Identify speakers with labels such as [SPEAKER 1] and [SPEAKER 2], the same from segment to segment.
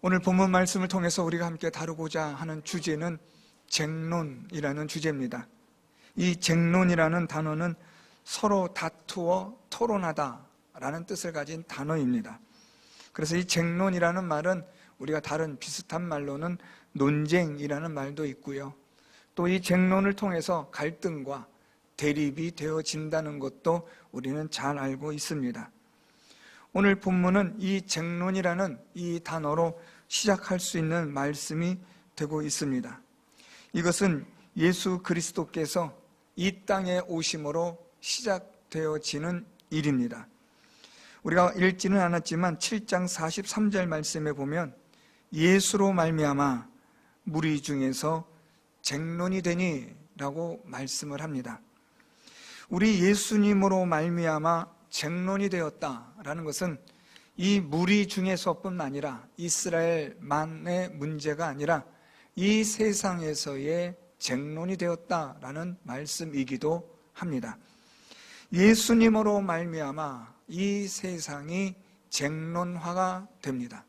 [SPEAKER 1] 오늘 본문 말씀을 통해서 우리가 함께 다루고자 하는 주제는 쟁론이라는 주제입니다. 이 쟁론이라는 단어는 서로 다투어 토론하다라는 뜻을 가진 단어입니다. 그래서 이 쟁론이라는 말은 우리가 다른 비슷한 말로는 논쟁이라는 말도 있고요. 또 이 쟁론을 통해서 갈등과 대립이 되어진다는 것도 우리는 잘 알고 있습니다. 오늘 본문은 이 쟁론이라는 이 단어로 시작할 수 있는 말씀이 되고 있습니다. 이것은 예수 그리스도께서 이 땅에 오심으로 시작되어지는 일입니다. 우리가 읽지는 않았지만 7장 43절 말씀에 보면 예수로 말미암아 무리 중에서 쟁론이 되니 라고 말씀을 합니다. 우리 예수님으로 말미암아 쟁론이 되었다라는 것은 이 무리 중에서뿐만 아니라 이스라엘만의 문제가 아니라 이 세상에서의 쟁론이 되었다라는 말씀이기도 합니다. 예수님으로 말미암아 이 세상이 쟁론화가 됩니다.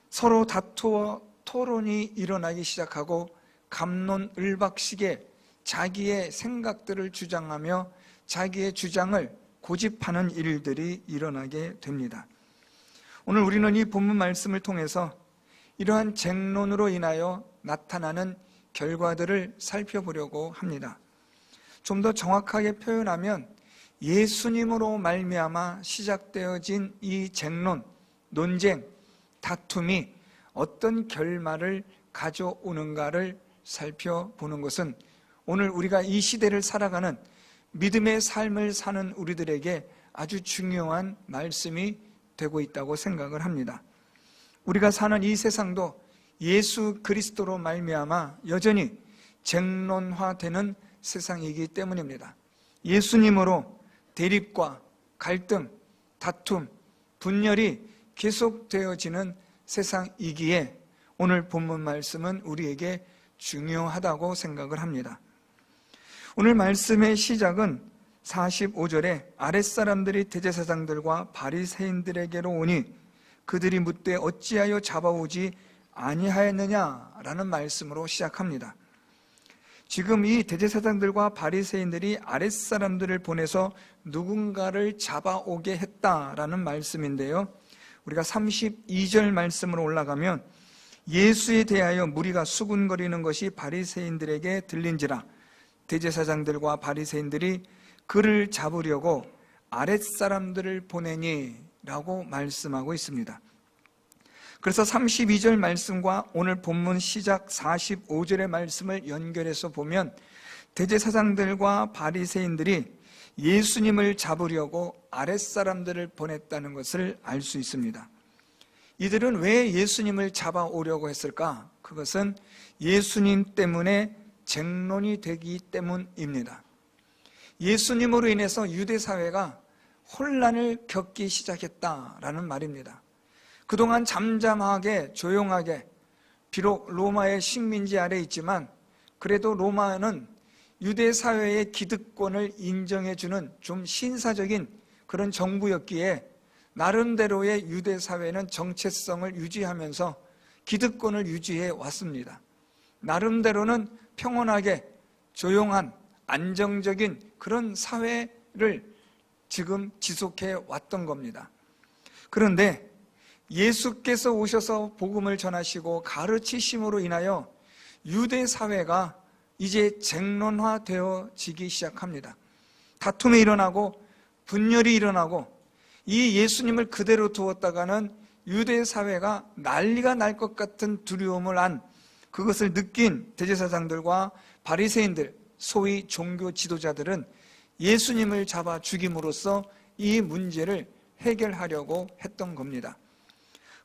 [SPEAKER 1] 서로 다투어 토론이 일어나기 시작하고 갑론을박식의 자기의 생각들을 주장하며 자기의 주장을 고집하는 일들이 일어나게 됩니다. 오늘 우리는 이 본문 말씀을 통해서 이러한 쟁론으로 인하여 나타나는 결과들을 살펴보려고 합니다. 좀 더 정확하게 표현하면 예수님으로 말미암아 시작되어진 이 쟁론, 논쟁, 다툼이 어떤 결말을 가져오는가를 살펴보는 것은 오늘 우리가 이 시대를 살아가는 믿음의 삶을 사는 우리들에게 아주 중요한 말씀이 되고 있다고 생각을 합니다. 우리가 사는 이 세상도 예수 그리스도로 말미암아 여전히 쟁론화되는 세상이기 때문입니다. 예수님으로 대립과 갈등, 다툼, 분열이 계속되어지는 세상이기에 오늘 본문 말씀은 우리에게 중요하다고 생각을 합니다. 오늘 말씀의 시작은 45절에 아랫사람들이 대제사장들과 바리새인들에게로 오니 그들이 묻되 어찌하여 잡아오지 아니하였느냐라는 말씀으로 시작합니다. 지금 이 대제사장들과 바리새인들이 아랫사람들을 보내서 누군가를 잡아오게 했다라는 말씀인데요, 우리가 32절 말씀으로 올라가면 예수에 대하여 무리가 수군거리는 것이 바리새인들에게 들린지라 대제사장들과 바리새인들이 그를 잡으려고 아랫사람들을 보내니 라고 말씀하고 있습니다. 그래서 32절 말씀과 오늘 본문 시작 45절의 말씀을 연결해서 보면 대제사장들과 바리새인들이 예수님을 잡으려고 아랫사람들을 보냈다는 것을 알 수 있습니다. 이들은 왜 예수님을 잡아오려고 했을까? 그것은 예수님 때문에 쟁론이 되기 때문입니다. 예수님으로 인해서 유대사회가 혼란을 겪기 시작했다라는 말입니다. 그동안 잠잠하게 조용하게 비록 로마의 식민지 아래 있지만 그래도 로마는 유대사회의 기득권을 인정해주는 좀 신사적인 그런 정부였기에 나름대로의 유대사회는 정체성을 유지하면서 기득권을 유지해 왔습니다. 나름대로는 평온하게 조용한 안정적인 그런 사회를 지금 지속해 왔던 겁니다. 그런데 예수께서 오셔서 복음을 전하시고 가르치심으로 인하여 유대사회가 이제 쟁론화되어지기 시작합니다. 다툼이 일어나고 분열이 일어나고 이 예수님을 그대로 두었다가는 유대사회가 난리가 날 것 같은 두려움을 안 그것을 느낀 대제사장들과 바리새인들, 소위 종교 지도자들은 예수님을 잡아 죽임으로써 이 문제를 해결하려고 했던 겁니다.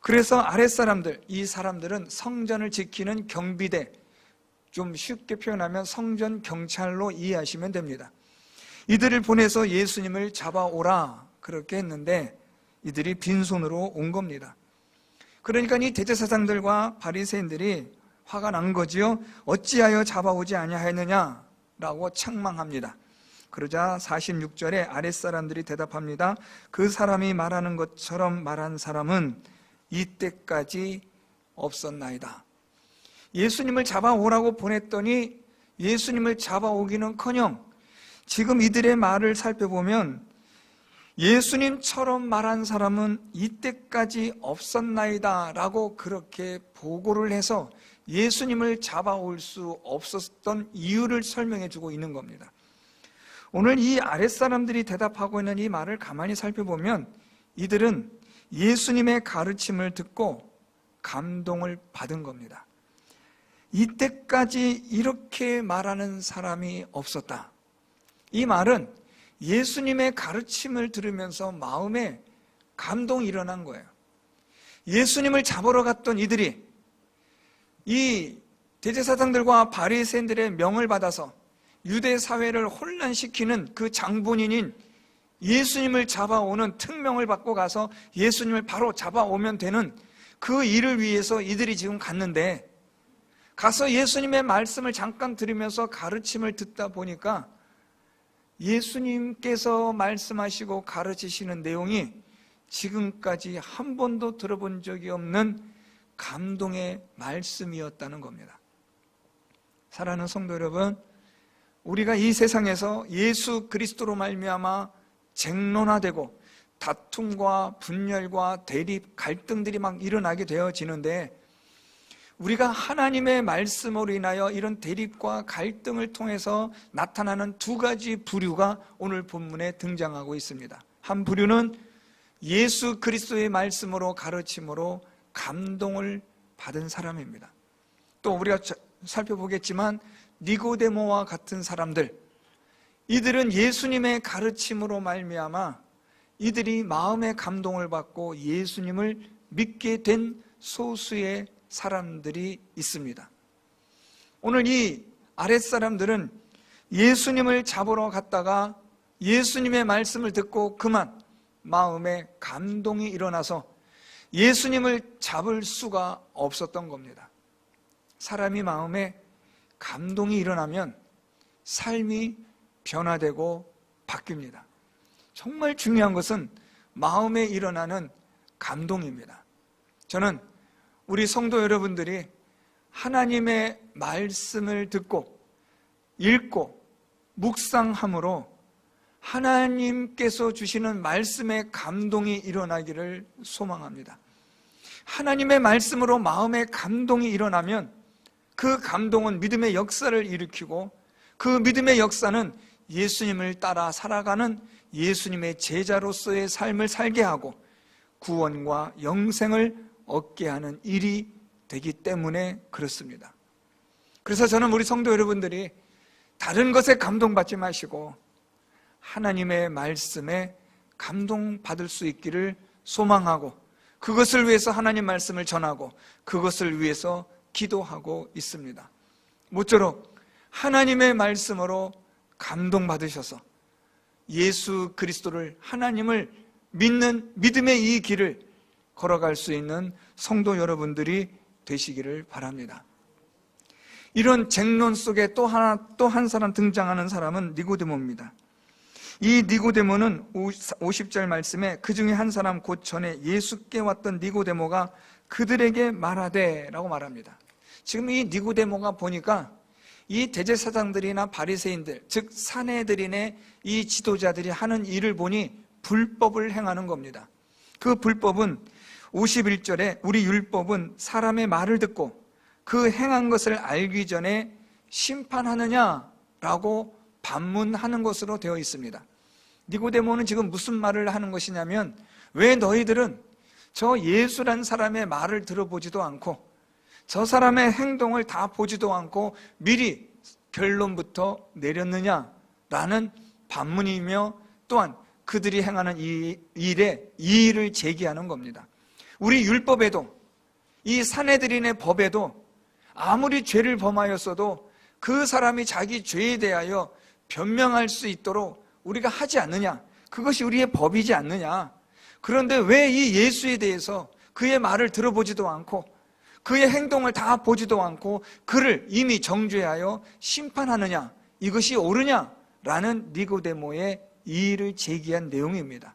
[SPEAKER 1] 그래서 아랫사람들, 이 사람들은 성전을 지키는 경비대, 좀 쉽게 표현하면 성전 경찰로 이해하시면 됩니다. 이들을 보내서 예수님을 잡아오라 그렇게 했는데 이들이 빈손으로 온 겁니다. 그러니까 이 대제사장들과 바리새인들이 화가 난 거지요. 어찌하여 잡아오지 아니하였느냐라고 책망합니다. 그러자 46절에 아랫사람들이 대답합니다. 그 사람이 말하는 것처럼 말한 사람은 이때까지 없었나이다. 예수님을 잡아오라고 보냈더니 예수님을 잡아오기는커녕 지금 이들의 말을 살펴보면 예수님처럼 말한 사람은 이때까지 없었나이다 라고 그렇게 보고를 해서 예수님을 잡아올 수 없었던 이유를 설명해 주고 있는 겁니다. 오늘 이 아랫사람들이 대답하고 있는 이 말을 가만히 살펴보면 이들은 예수님의 가르침을 듣고 감동을 받은 겁니다. 이때까지 이렇게 말하는 사람이 없었다. 이 말은 예수님의 가르침을 들으면서 마음에 감동이 일어난 거예요. 예수님을 잡으러 갔던 이들이 이 대제사장들과 바리새인들의 명을 받아서 유대 사회를 혼란시키는 그 장본인인 예수님을 잡아오는 특명을 받고 가서 예수님을 바로 잡아오면 되는 그 일을 위해서 이들이 지금 갔는데, 가서 예수님의 말씀을 잠깐 들으면서 가르침을 듣다 보니까 예수님께서 말씀하시고 가르치시는 내용이 지금까지 한 번도 들어본 적이 없는 감동의 말씀이었다는 겁니다. 사랑하는 성도 여러분, 우리가 이 세상에서 예수 그리스도로 말미암아 쟁론화되고 다툼과 분열과 대립, 갈등들이 막 일어나게 되어지는데, 우리가 하나님의 말씀으로 인하여 이런 대립과 갈등을 통해서 나타나는 두 가지 부류가 오늘 본문에 등장하고 있습니다. 한 부류는 예수 그리스도의 말씀으로 가르침으로 감동을 받은 사람입니다. 또 우리가 살펴보겠지만 니고데모와 같은 사람들, 이들은 예수님의 가르침으로 말미암아 이들이 마음의 감동을 받고 예수님을 믿게 된 소수의 사람들이 있습니다. 오늘 이 아랫사람들은 예수님을 잡으러 갔다가 예수님의 말씀을 듣고 그만 마음에 감동이 일어나서 예수님을 잡을 수가 없었던 겁니다. 사람이 마음에 감동이 일어나면 삶이 변화되고 바뀝니다. 정말 중요한 것은 마음에 일어나는 감동입니다. 저는 우리 성도 여러분들이 하나님의 말씀을 듣고 읽고 묵상함으로 하나님께서 주시는 말씀의 감동이 일어나기를 소망합니다. 하나님의 말씀으로 마음의 감동이 일어나면 그 감동은 믿음의 역사를 일으키고 그 믿음의 역사는 예수님을 따라 살아가는 예수님의 제자로서의 삶을 살게 하고 구원과 영생을 얻게 하는 일이 되기 때문에 그렇습니다. 그래서 저는 우리 성도 여러분들이 다른 것에 감동받지 마시고 하나님의 말씀에 감동받을 수 있기를 소망하고 그것을 위해서 하나님 말씀을 전하고 그것을 위해서 기도하고 있습니다. 모쪼록 하나님의 말씀으로 감동받으셔서 예수 그리스도를, 하나님을 믿는 믿음의 이 길을 걸어갈 수 있는 성도 여러분들이 되시기를 바랍니다. 이런 쟁론 속에 또 한 사람 등장하는 사람은 니고데모입니다. 이 니고데모는 50절 말씀에 그 중에 한 사람 곧 전에 예수께 왔던 니고데모가 그들에게 말하되 라고 말합니다. 지금 이 니고데모가 보니까 이 대제사장들이나 바리새인들, 즉 사내들인의 이 지도자들이 하는 일을 보니 불법을 행하는 겁니다. 그 불법은 51절에 우리 율법은 사람의 말을 듣고 그 행한 것을 알기 전에 심판하느냐라고 반문하는 것으로 되어 있습니다. 니고데모는 지금 무슨 말을 하는 것이냐면, 왜 너희들은 저 예수란 사람의 말을 들어보지도 않고 저 사람의 행동을 다 보지도 않고 미리 결론부터 내렸느냐라는 반문이며, 또한 그들이 행하는 이 일에 이의를 제기하는 겁니다. 우리 율법에도, 이 사내들인의 법에도 아무리 죄를 범하였어도 그 사람이 자기 죄에 대하여 변명할 수 있도록 우리가 하지 않느냐, 그것이 우리의 법이지 않느냐. 그런데 왜 이 예수에 대해서 그의 말을 들어보지도 않고 그의 행동을 다 보지도 않고 그를 이미 정죄하여 심판하느냐, 이것이 옳으냐라는 니고데모의 이의를 제기한 내용입니다.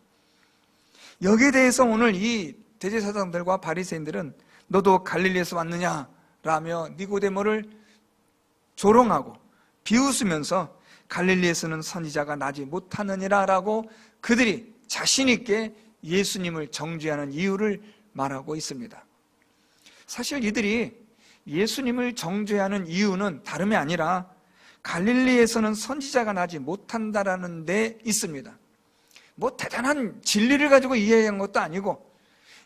[SPEAKER 1] 여기에 대해서 오늘 이 대제사장들과 바리새인들은 너도 갈릴리에서 왔느냐? 라며 니고데모를 조롱하고 비웃으면서 갈릴리에서는 선지자가 나지 못하느니라 라고 그들이 자신 있게 예수님을 정죄하는 이유를 말하고 있습니다. 사실 이들이 예수님을 정죄하는 이유는 다름이 아니라 갈릴리에서는 선지자가 나지 못한다라는 데 있습니다. 뭐 대단한 진리를 가지고 이해한 것도 아니고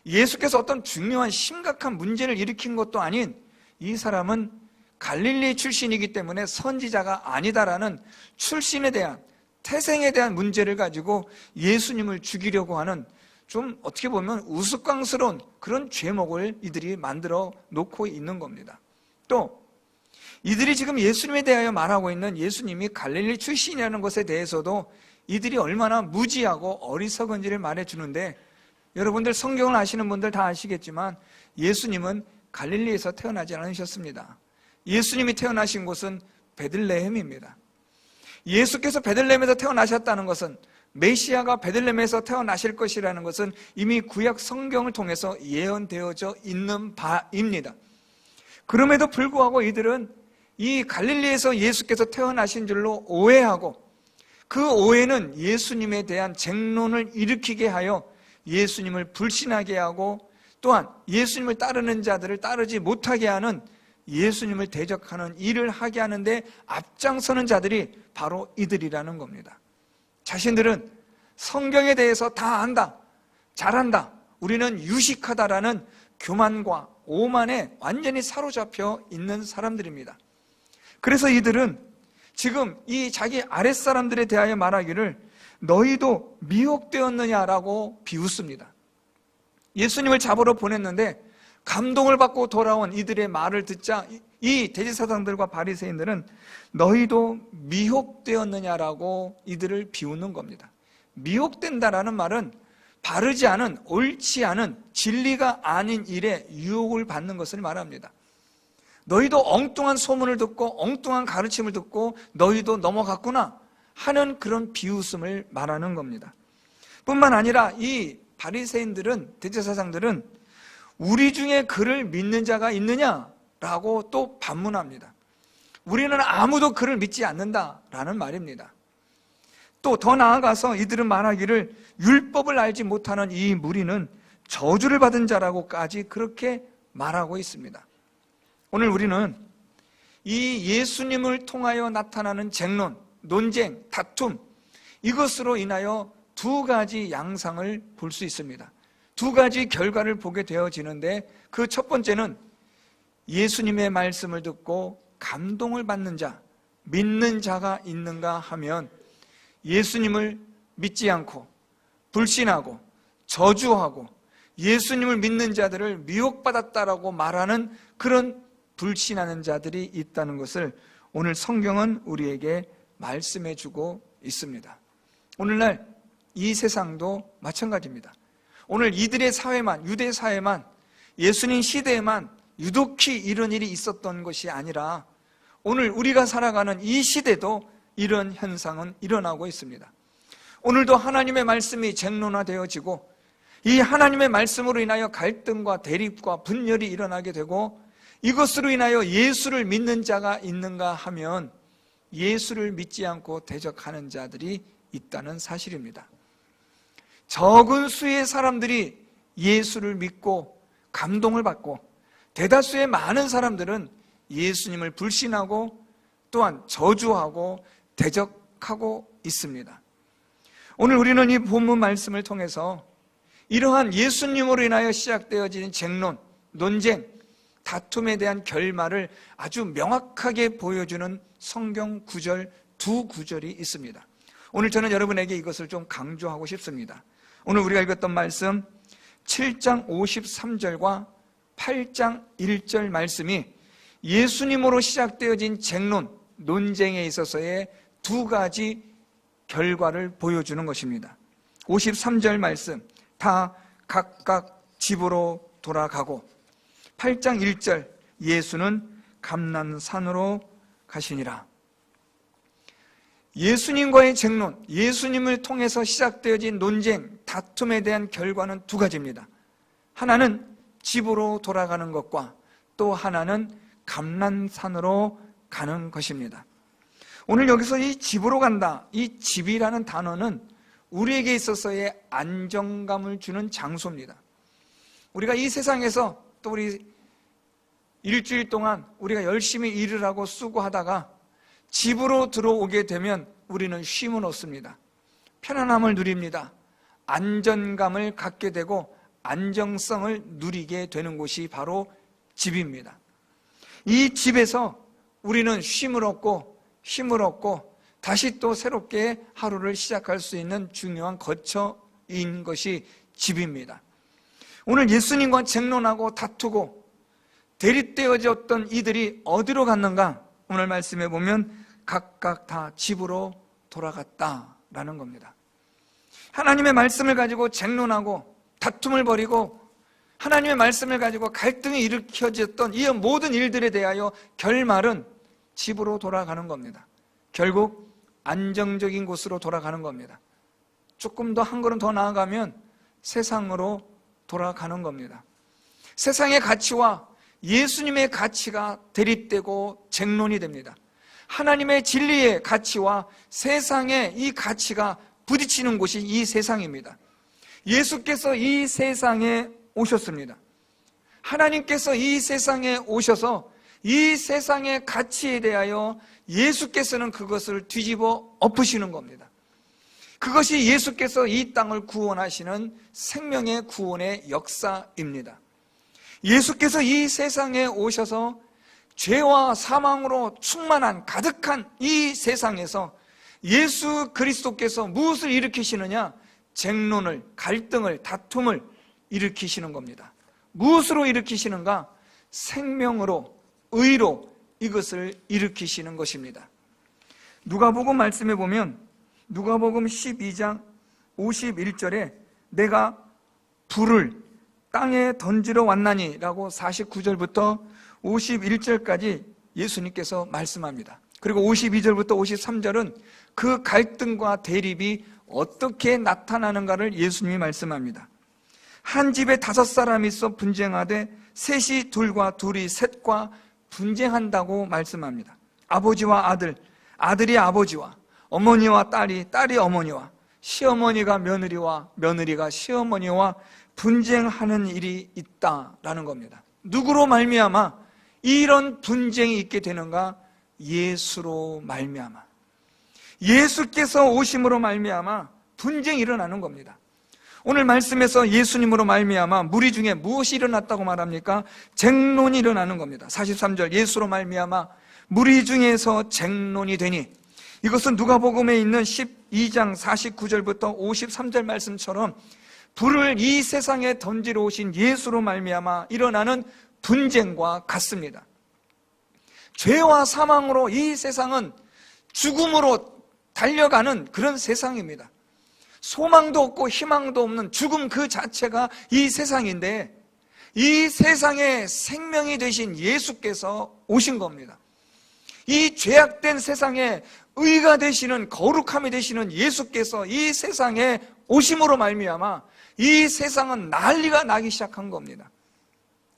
[SPEAKER 1] 예수께서 어떤 중요한 심각한 문제를 일으킨 것도 아닌 이 사람은 갈릴리 출신이기 때문에 선지자가 아니다라는 출신에 대한, 태생에 대한 문제를 가지고 예수님을 죽이려고 하는 좀 어떻게 보면 우스꽝스러운 그런 죄목을 이들이 만들어 놓고 있는 겁니다. 또 이들이 지금 예수님에 대하여 말하고 있는 예수님이 갈릴리 출신이라는 것에 대해서도 이들이 얼마나 무지하고 어리석은지를 말해주는데, 여러분들 성경을 아시는 분들 다 아시겠지만 예수님은 갈릴리에서 태어나지 않으셨습니다. 예수님이 태어나신 곳은 베들레헴입니다. 예수께서 베들레헴에서 태어나셨다는 것은, 메시아가 베들레헴에서 태어나실 것이라는 것은 이미 구약 성경을 통해서 예언되어져 있는 바입니다. 그럼에도 불구하고 이들은 이 갈릴리에서 예수께서 태어나신 줄로 오해하고, 그 오해는 예수님에 대한 쟁론을 일으키게 하여 예수님을 불신하게 하고, 또한 예수님을 따르는 자들을 따르지 못하게 하는, 예수님을 대적하는 일을 하게 하는데 앞장서는 자들이 바로 이들이라는 겁니다. 자신들은 성경에 대해서 다 안다, 잘한다, 우리는 유식하다라는 교만과 오만에 완전히 사로잡혀 있는 사람들입니다. 그래서 이들은 지금 이 자기 아랫사람들에 대하여 말하기를 너희도 미혹되었느냐라고 비웃습니다. 예수님을 잡으러 보냈는데 감동을 받고 돌아온 이들의 말을 듣자 이 대제사장들과 바리새인들은 너희도 미혹되었느냐라고 이들을 비웃는 겁니다. 미혹된다라는 말은 바르지 않은, 옳지 않은, 진리가 아닌 일에 유혹을 받는 것을 말합니다. 너희도 엉뚱한 소문을 듣고 엉뚱한 가르침을 듣고 너희도 넘어갔구나 하는 그런 비웃음을 말하는 겁니다. 뿐만 아니라 이 바리새인들은, 대제사장들은 우리 중에 그를 믿는 자가 있느냐라고 또 반문합니다. 우리는 아무도 그를 믿지 않는다라는 말입니다. 또 더 나아가서 이들은 말하기를 율법을 알지 못하는 이 무리는 저주를 받은 자라고까지 그렇게 말하고 있습니다. 오늘 우리는 이 예수님을 통하여 나타나는 쟁론, 논쟁, 다툼, 이것으로 인하여 두 가지 양상을 볼 수 있습니다. 두 가지 결과를 보게 되어지는데, 그 첫 번째는 예수님의 말씀을 듣고 감동을 받는 자, 믿는 자가 있는가 하면 예수님을 믿지 않고 불신하고 저주하고 예수님을 믿는 자들을 미혹받았다라고 말하는 그런 불신하는 자들이 있다는 것을 오늘 성경은 우리에게 말씀해 주고 있습니다. 오늘날 이 세상도 마찬가지입니다. 오늘 이들의 사회만, 유대 사회만, 예수님 시대에만 유독히 이런 일이 있었던 것이 아니라 오늘 우리가 살아가는 이 시대도 이런 현상은 일어나고 있습니다. 오늘도 하나님의 말씀이 쟁론화되어지고 이 하나님의 말씀으로 인하여 갈등과 대립과 분열이 일어나게 되고, 이것으로 인하여 예수를 믿는 자가 있는가 하면 예수를 믿지 않고 대적하는 자들이 있다는 사실입니다. 적은 수의 사람들이 예수를 믿고 감동을 받고, 대다수의 많은 사람들은 예수님을 불신하고 또한 저주하고 대적하고 있습니다. 오늘 우리는 이 본문 말씀을 통해서 이러한 예수님으로 인하여 시작되어지는 쟁론, 논쟁, 다툼에 대한 결말을 아주 명확하게 보여주는 성경 구절, 두 구절이 있습니다. 오늘 저는 여러분에게 이것을 좀 강조하고 싶습니다. 오늘 우리가 읽었던 말씀 7장 53절과 8장 1절 말씀이 예수님으로 시작되어진 쟁론, 논쟁에 있어서의 두 가지 결과를 보여주는 것입니다. 53절 말씀, 다 각각 집으로 돌아가고, 8장 1절, 예수는 감난산으로 가시니라. 예수님과의 쟁론, 예수님을 통해서 시작되어진 논쟁, 다툼에 대한 결과는 두 가지입니다. 하나는 집으로 돌아가는 것과 또 하나는 감람산으로 가는 것입니다. 오늘 여기서 이 집으로 간다, 이 집이라는 단어는 우리에게 있어서의 안정감을 주는 장소입니다. 우리가 이 세상에서 또 우리 일주일 동안 우리가 열심히 일을 하고 수고하다가 집으로 들어오게 되면 우리는 쉼을 얻습니다. 편안함을 누립니다. 안전감을 갖게 되고 안정성을 누리게 되는 곳이 바로 집입니다. 이 집에서 우리는 쉼을 얻고 힘을 얻고 다시 또 새롭게 하루를 시작할 수 있는 중요한 거처인 것이 집입니다. 오늘 예수님과 쟁론하고 다투고 대립되어졌던 이들이 어디로 갔는가? 오늘 말씀에 보면 각각 다 집으로 돌아갔다라는 겁니다. 하나님의 말씀을 가지고 쟁론하고 다툼을 벌이고 하나님의 말씀을 가지고 갈등이 일으켜졌던 이 모든 일들에 대하여 결말은 집으로 돌아가는 겁니다. 결국 안정적인 곳으로 돌아가는 겁니다. 조금 더 한 걸음 더 나아가면 세상으로 돌아가는 겁니다. 세상의 가치와 예수님의 가치가 대립되고 쟁론이 됩니다. 하나님의 진리의 가치와 세상의 이 가치가 부딪히는 곳이 이 세상입니다. 예수께서 이 세상에 오셨습니다. 하나님께서 이 세상에 오셔서 이 세상의 가치에 대하여 예수께서는 그것을 뒤집어 엎으시는 겁니다. 그것이 예수께서 이 땅을 구원하시는 생명의 구원의 역사입니다. 예수께서 이 세상에 오셔서 죄와 사망으로 충만한 가득한 이 세상에서 예수 그리스도께서 무엇을 일으키시느냐? 쟁론을, 갈등을, 다툼을 일으키시는 겁니다. 무엇으로 일으키시는가? 생명으로, 의로 이것을 일으키시는 것입니다. 누가복음 말씀에 보면 누가복음 12장 51절에 내가 불을 땅에 던지러 왔나니 라고 49절부터 51절까지 예수님께서 말씀합니다. 그리고 52절부터 53절은 그 갈등과 대립이 어떻게 나타나는가를 예수님이 말씀합니다. 한 집에 5사람이 있어 분쟁하되 셋이 둘과 둘이 셋과 분쟁한다고 말씀합니다. 아버지와 아들, 아들이 아버지와, 어머니와 딸이, 딸이 어머니와, 시어머니가 며느리와 며느리가 시어머니와 분쟁하는 일이 있다라는 겁니다. 누구로 말미암아 이런 분쟁이 있게 되는가? 예수로 말미암아, 예수께서 오심으로 말미암아 분쟁이 일어나는 겁니다. 오늘 말씀에서 예수님으로 말미암아 무리 중에 무엇이 일어났다고 말합니까? 쟁론이 일어나는 겁니다. 43절 예수로 말미암아 무리 중에서 쟁론이 되니, 이것은 누가복음에 있는 12장 49절부터 53절 말씀처럼 불을 이 세상에 던지러 오신 예수로 말미암아 일어나는 분쟁과 같습니다. 죄와 사망으로 이 세상은 죽음으로 달려가는 그런 세상입니다. 소망도 없고 희망도 없는 죽음 그 자체가 이 세상인데, 이 세상에 생명이 되신 예수께서 오신 겁니다. 이 죄악된 세상에 의가 되시는, 거룩함이 되시는 예수께서 이 세상에 오심으로 말미암아 이 세상은 난리가 나기 시작한 겁니다.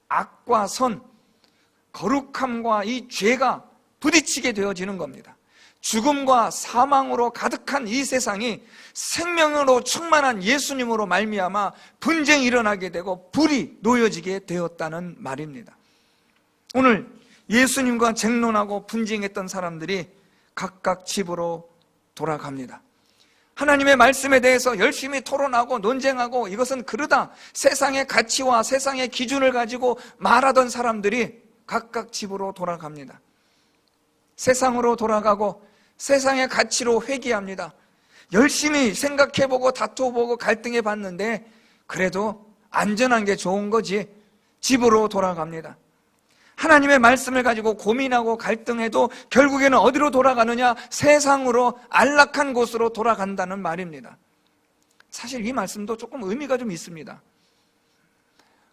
[SPEAKER 1] 악과 선, 거룩함과 이 죄가 부딪히게 되어지는 겁니다. 죽음과 사망으로 가득한 이 세상이 생명으로 충만한 예수님으로 말미암아 분쟁이 일어나게 되고 불이 놓여지게 되었다는 말입니다. 오늘 예수님과 쟁론하고 분쟁했던 사람들이 각각 집으로 돌아갑니다. 하나님의 말씀에 대해서 열심히 토론하고 논쟁하고 이것은 그러다 세상의 가치와 세상의 기준을 가지고 말하던 사람들이 각각 집으로 돌아갑니다. 세상으로 돌아가고 세상의 가치로 회귀합니다. 열심히 생각해보고 다투어보고 갈등해봤는데 그래도 안전한 게 좋은 거지 집으로 돌아갑니다. 하나님의 말씀을 가지고 고민하고 갈등해도 결국에는 어디로 돌아가느냐? 세상으로, 안락한 곳으로 돌아간다는 말입니다. 사실 이 말씀도 조금 의미가 좀 있습니다.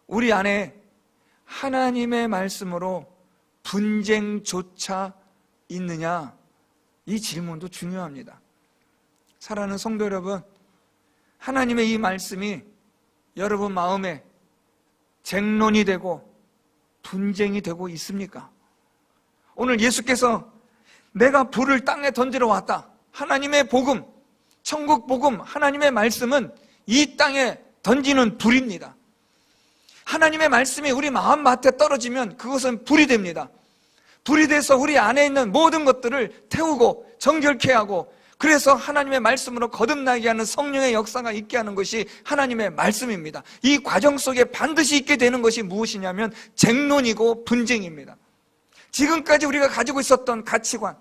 [SPEAKER 1] 우리 안에 하나님의 말씀으로 분쟁조차 있느냐? 이 질문도 중요합니다. 사랑하는 성도 여러분, 하나님의 이 말씀이 여러분 마음에 쟁론이 되고 분쟁이 되고 있습니까? 오늘 예수께서 내가 불을 땅에 던지러 왔다. 하나님의 복음, 천국 복음, 하나님의 말씀은 이 땅에 던지는 불입니다. 하나님의 말씀이 우리 마음밭에 떨어지면 그것은 불이 됩니다. 불이 돼서 우리 안에 있는 모든 것들을 태우고 정결케 하고, 그래서 하나님의 말씀으로 거듭나게 하는 성령의 역사가 있게 하는 것이 하나님의 말씀입니다. 이 과정 속에 반드시 있게 되는 것이 무엇이냐면 쟁론이고 분쟁입니다. 지금까지 우리가 가지고 있었던 가치관,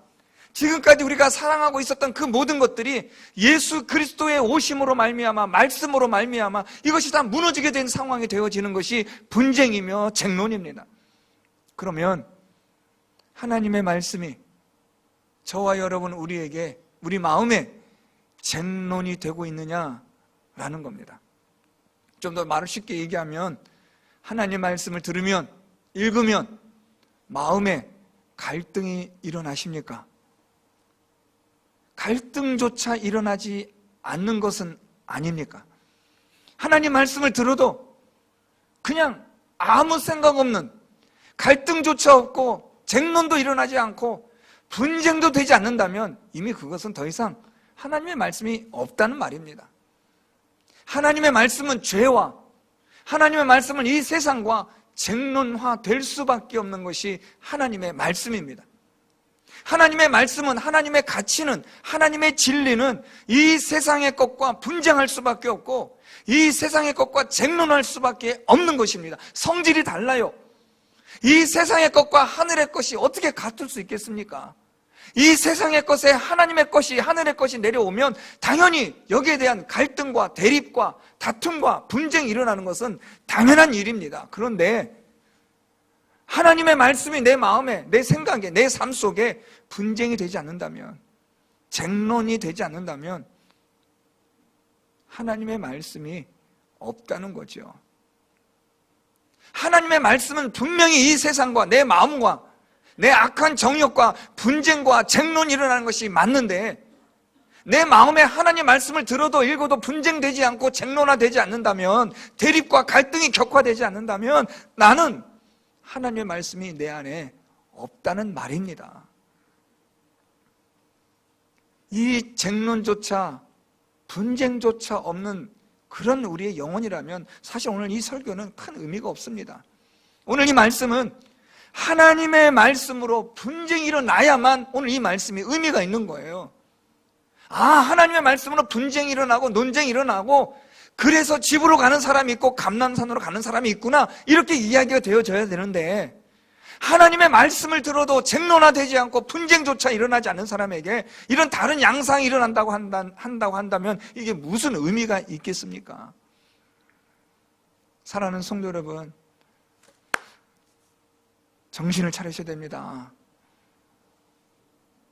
[SPEAKER 1] 지금까지 우리가 사랑하고 있었던 그 모든 것들이 예수 그리스도의 오심으로 말미암아, 말씀으로 말미암아 이것이 다 무너지게 된 상황이 되어지는 것이 분쟁이며 쟁론입니다. 그러면 하나님의 말씀이 저와 여러분 우리에게, 우리 마음에 쟁론이 되고 있느냐라는 겁니다. 좀 더 말을 쉽게 얘기하면 하나님의 말씀을 들으면, 읽으면 마음에 갈등이 일어나십니까? 갈등조차 일어나지 않는 것은 아닙니까? 하나님 말씀을 들어도 그냥 아무 생각 없는, 갈등조차 없고 쟁론도 일어나지 않고 분쟁도 되지 않는다면 이미 그것은 더 이상 하나님의 말씀이 없다는 말입니다. 하나님의 말씀은 죄와, 하나님의 말씀은 이 세상과 쟁론화될 수밖에 없는 것이 하나님의 말씀입니다. 하나님의 말씀은, 하나님의 가치는, 하나님의 진리는 이 세상의 것과 분쟁할 수밖에 없고 이 세상의 것과 쟁론할 수밖에 없는 것입니다. 성질이 달라요. 이 세상의 것과 하늘의 것이 어떻게 같을 수 있겠습니까? 이 세상의 것에 하나님의 것이, 하늘의 것이 내려오면 당연히 여기에 대한 갈등과 대립과 다툼과 분쟁이 일어나는 것은 당연한 일입니다. 그런데 하나님의 말씀이 내 마음에, 내 생각에, 내 삶 속에 분쟁이 되지 않는다면, 쟁론이 되지 않는다면 하나님의 말씀이 없다는 거죠. 하나님의 말씀은 분명히 이 세상과 내 마음과 내 악한 정욕과 분쟁과 쟁론이 일어나는 것이 맞는데, 내 마음에 하나님의 말씀을 들어도 읽어도 분쟁되지 않고 쟁론화되지 않는다면, 대립과 갈등이 격화되지 않는다면 나는 하나님의 말씀이 내 안에 없다는 말입니다. 이 쟁론조차 분쟁조차 없는 그런 우리의 영혼이라면 사실 오늘 이 설교는 큰 의미가 없습니다. 오늘 이 말씀은 하나님의 말씀으로 분쟁이 일어나야만 오늘 이 말씀이 의미가 있는 거예요. 하나님의 말씀으로 분쟁이 일어나고 논쟁이 일어나고 그래서 집으로 가는 사람이 있고 감람산으로 가는 사람이 있구나, 이렇게 이야기가 되어져야 되는데, 하나님의 말씀을 들어도 쟁론화되지 않고 분쟁조차 일어나지 않는 사람에게 이런 다른 양상이 일어난다고 한다면 이게 무슨 의미가 있겠습니까? 사랑하는 성도 여러분, 정신을 차리셔야 됩니다.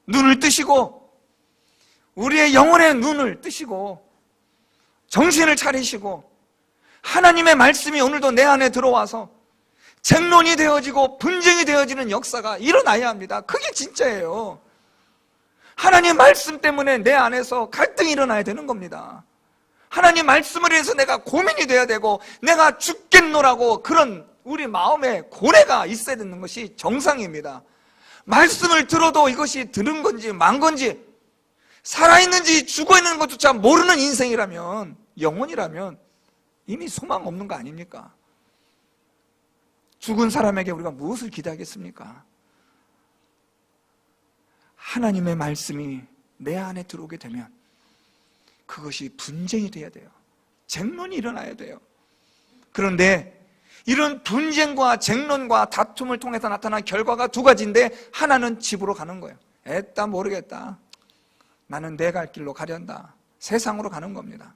[SPEAKER 1] 눈을 뜨시고, 우리의 영혼의 눈을 뜨시고 정신을 차리시고 하나님의 말씀이 오늘도 내 안에 들어와서 쟁론이 되어지고 분쟁이 되어지는 역사가 일어나야 합니다. 그게 진짜예요. 하나님 말씀 때문에 내 안에서 갈등이 일어나야 되는 겁니다. 하나님 말씀을 위해서 내가 고민이 돼야 되고 내가 죽겠노라고 그런 우리 마음에 고뇌가 있어야 되는 것이 정상입니다. 말씀을 들어도 이것이 들은 건지 만 건지, 살아있는지 죽어있는 것조차 모르는 인생이라면, 영혼이라면 이미 소망 없는 거 아닙니까? 죽은 사람에게 우리가 무엇을 기대하겠습니까? 하나님의 말씀이 내 안에 들어오게 되면 그것이 분쟁이 돼야 돼요. 쟁론이 일어나야 돼요. 그런데 이런 분쟁과 쟁론과 다툼을 통해서 나타난 결과가 두 가지인데, 하나는 집으로 가는 거예요. 애따 모르겠다, 나는 내 갈 길로 가련다, 세상으로 가는 겁니다.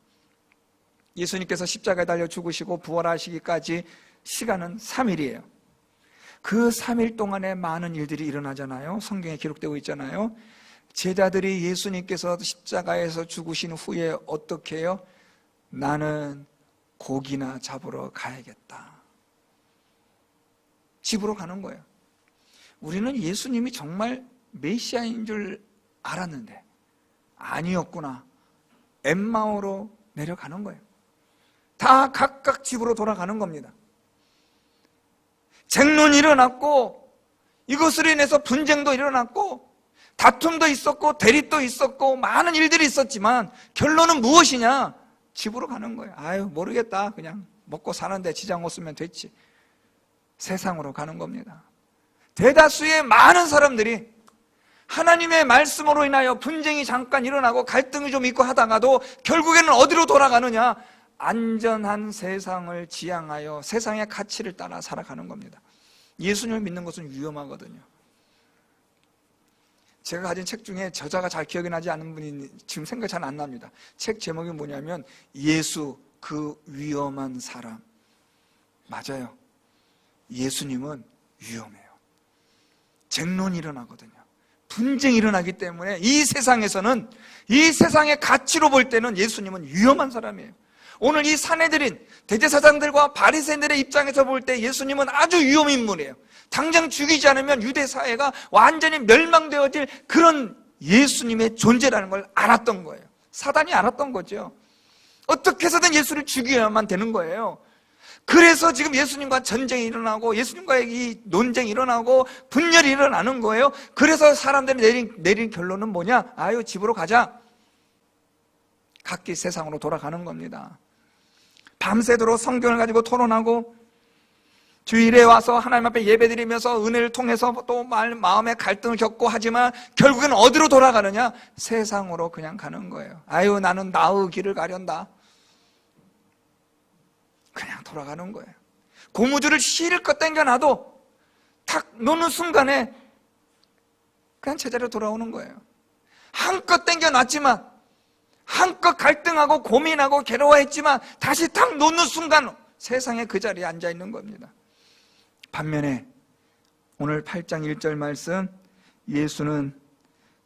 [SPEAKER 1] 예수님께서 십자가에 달려 죽으시고 부활하시기까지 시간은 3일이에요. 그 3일 동안에 많은 일들이 일어나잖아요. 성경에 기록되고 있잖아요. 제자들이 예수님께서 십자가에서 죽으신 후에 어떻게 해요? 나는 고기나 잡으러 가야겠다. 집으로 가는 거예요. 우리는 예수님이 정말 메시아인 줄 알았는데 아니었구나. 엠마오로 내려가는 거예요. 다 각각 집으로 돌아가는 겁니다. 쟁론이 일어났고 이것으로 인해서 분쟁도 일어났고 다툼도 있었고 대립도 있었고 많은 일들이 있었지만 결론은 무엇이냐? 집으로 가는 거예요. 아유, 모르겠다. 그냥 먹고 사는데 지장 없으면 됐지. 세상으로 가는 겁니다. 대다수의 많은 사람들이 하나님의 말씀으로 인하여 분쟁이 잠깐 일어나고 갈등이 좀 있고 하다가도 결국에는 어디로 돌아가느냐? 안전한 세상을 지향하여 세상의 가치를 따라 살아가는 겁니다. 예수님을 믿는 것은 위험하거든요. 제가 가진 책 중에 저자가 잘 기억이 나지 않는 분이 지금 생각이 잘 안 납니다. 책 제목이 뭐냐면 예수 그 위험한 사람. 맞아요. 예수님은 위험해요. 쟁론이 일어나거든요. 분쟁이 일어나기 때문에 이 세상에서는, 이 세상의 가치로 볼 때는 예수님은 위험한 사람이에요. 오늘 이 산헤드린 대제사장들과 바리새인들의 입장에서 볼 때 예수님은 아주 위험 인물이에요. 당장 죽이지 않으면 유대 사회가 완전히 멸망되어질 그런 예수님의 존재라는 걸 알았던 거예요. 사단이 알았던 거죠. 어떻게 해서든 예수를 죽여야만 되는 거예요. 그래서 지금 예수님과 전쟁이 일어나고 예수님과의 이 논쟁이 일어나고 분열이 일어나는 거예요. 그래서 사람들이 내린 결론은 뭐냐? 아유, 집으로 가자. 각기 세상으로 돌아가는 겁니다. 밤새도록 성경을 가지고 토론하고 주일에 와서 하나님 앞에 예배드리면서 은혜를 통해서 또 마음의 갈등을 겪고 하지만 결국엔 어디로 돌아가느냐? 세상으로 그냥 가는 거예요. 아유, 나는 나의 길을 가련다. 그냥 돌아가는 거예요. 고무줄을 실컷 당겨놔도 탁 놓는 순간에 그냥 제자리로 돌아오는 거예요. 한껏 당겨놨지만, 한껏 갈등하고 고민하고 괴로워했지만 다시 탁 놓는 순간 세상에 그 자리에 앉아있는 겁니다. 반면에 오늘 8장 1절 말씀, 예수는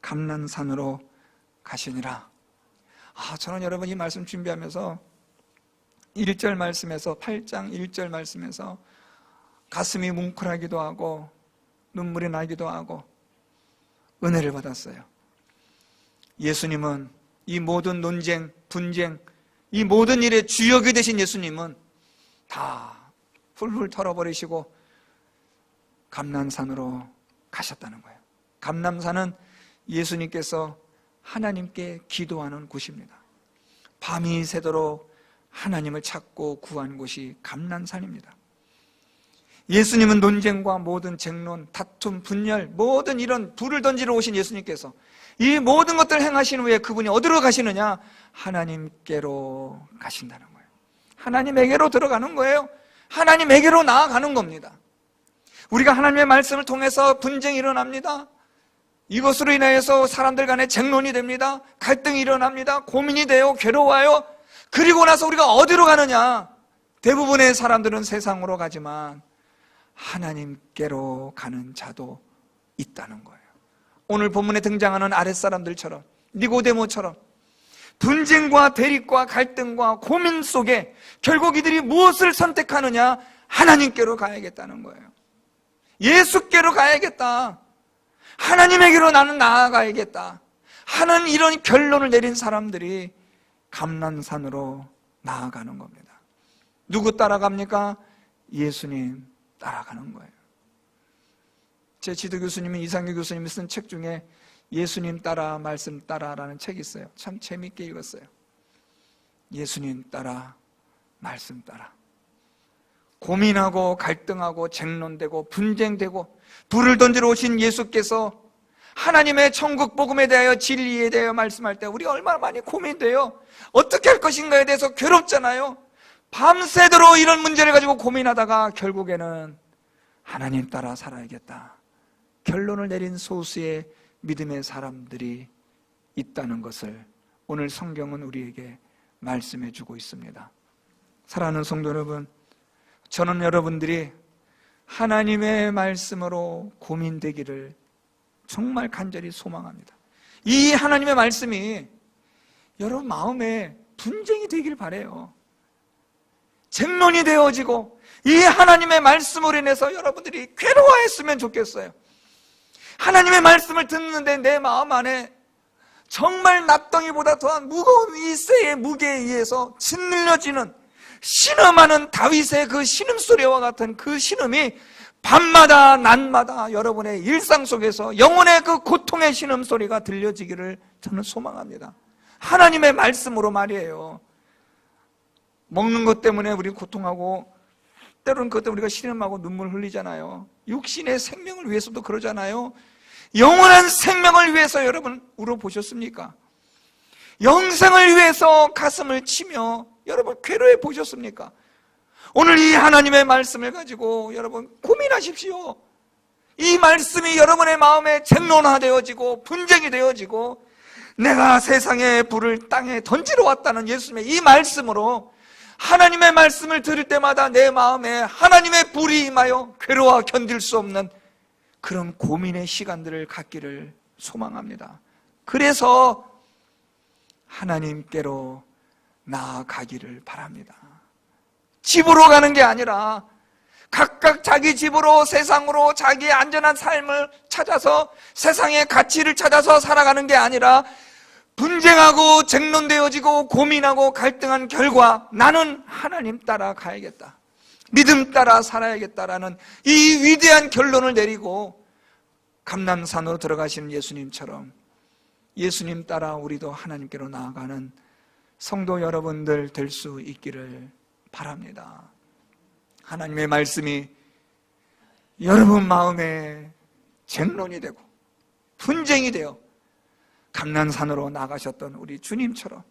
[SPEAKER 1] 감난산으로 가시니라. 저는 여러분 이 말씀 준비하면서 1절 말씀에서, 8장 1절 말씀에서 가슴이 뭉클하기도 하고 눈물이 나기도 하고 은혜를 받았어요. 예수님은 이 모든 논쟁, 분쟁, 이 모든 일의 주역이 되신 예수님은 다 훌훌 털어버리시고 감난산으로 가셨다는 거예요. 감난산은 예수님께서 하나님께 기도하는 곳입니다. 밤이 새도록 하나님을 찾고 구한 곳이 감난산입니다. 예수님은 논쟁과 모든 쟁론, 다툼, 분열, 모든 이런 불을 던지러 오신 예수님께서 이 모든 것들을 행하신 후에 그분이 어디로 가시느냐? 하나님께로 가신다는 거예요. 하나님에게로 들어가는 거예요. 하나님에게로 나아가는 겁니다. 우리가 하나님의 말씀을 통해서 분쟁이 일어납니다. 이것으로 인해서 사람들 간에 쟁론이 됩니다. 갈등이 일어납니다. 고민이 돼요. 괴로워요. 그리고 나서 우리가 어디로 가느냐? 대부분의 사람들은 세상으로 가지만 하나님께로 가는 자도 있다는 거예요. 오늘 본문에 등장하는 아랫사람들처럼, 니고데모처럼 분쟁과 대립과 갈등과 고민 속에 결국 이들이 무엇을 선택하느냐? 하나님께로 가야겠다는 거예요. 예수께로 가야겠다. 하나님에게로 나는 나아가야겠다 하는 이런 결론을 내린 사람들이 감난산으로 나아가는 겁니다. 누구 따라갑니까? 예수님 따라가는 거예요. 제 지도 교수님인 이상규 교수님이 쓴 책 중에 예수님 따라 말씀 따라라는 책이 있어요. 참 재미있게 읽었어요. 예수님 따라 말씀 따라. 고민하고 갈등하고 쟁론되고 분쟁되고 불을 던지러 오신 예수께서 하나님의 천국 복음에 대하여 진리에 대하여 말씀할 때 우리가 얼마나 많이 고민돼요. 어떻게 할 것인가에 대해서 괴롭잖아요. 밤새도록 이런 문제를 가지고 고민하다가 결국에는 하나님 따라 살아야겠다 결론을 내린 소수의 믿음의 사람들이 있다는 것을 오늘 성경은 우리에게 말씀해 주고 있습니다. 사랑하는 성도 여러분, 저는 여러분들이 하나님의 말씀으로 고민되기를 정말 간절히 소망합니다. 이 하나님의 말씀이 여러분 마음에 분쟁이 되길 바라요. 쟁론이 되어지고 이 하나님의 말씀으로 인해서 여러분들이 괴로워했으면 좋겠어요. 하나님의 말씀을 듣는데 내 마음 안에 정말 납덩이보다 더한 무거운 이 쇠의 무게에 의해서 짓눌려지는 신음하는 다윗의 그 신음소리와 같은 그 신음이 밤마다 낮마다 여러분의 일상 속에서 영혼의 그 고통의 신음소리가 들려지기를 저는 소망합니다. 하나님의 말씀으로 말이에요. 먹는 것 때문에 우리 고통하고 때로는 그것 때문에 우리가 신음하고 눈물 흘리잖아요. 육신의 생명을 위해서도 그러잖아요. 영원한 생명을 위해서 여러분 울어보셨습니까? 영생을 위해서 가슴을 치며 여러분 괴로워 보셨습니까? 오늘 이 하나님의 말씀을 가지고 여러분 고민하십시오. 이 말씀이 여러분의 마음에 쟁론화되어지고 분쟁이 되어지고 내가 세상의 불을 땅에 던지러 왔다는 예수님의 이 말씀으로 하나님의 말씀을 들을 때마다 내 마음에 하나님의 불이 임하여 괴로워 견딜 수 없는 그런 고민의 시간들을 갖기를 소망합니다. 그래서 하나님께로 나아가기를 바랍니다. 집으로 가는 게 아니라 각각 자기 집으로 세상으로 자기의 안전한 삶을 찾아서 세상의 가치를 찾아서 살아가는 게 아니라 분쟁하고 쟁론되어지고 고민하고 갈등한 결과 나는 하나님 따라 가야겠다, 믿음 따라 살아야겠다라는 이 위대한 결론을 내리고 감람산으로 들어가시는 예수님처럼 예수님 따라 우리도 하나님께로 나아가는 성도 여러분들 될 수 있기를 바랍니다. 하나님의 말씀이 여러분 마음에 쟁론이 되고 분쟁이 되어 감람산으로 나가셨던 우리 주님처럼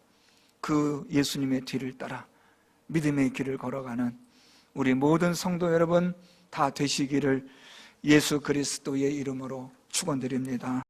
[SPEAKER 1] 그 예수님의 뒤를 따라 믿음의 길을 걸어가는 우리 모든 성도 여러분 다 되시기를 예수 그리스도의 이름으로 축원드립니다.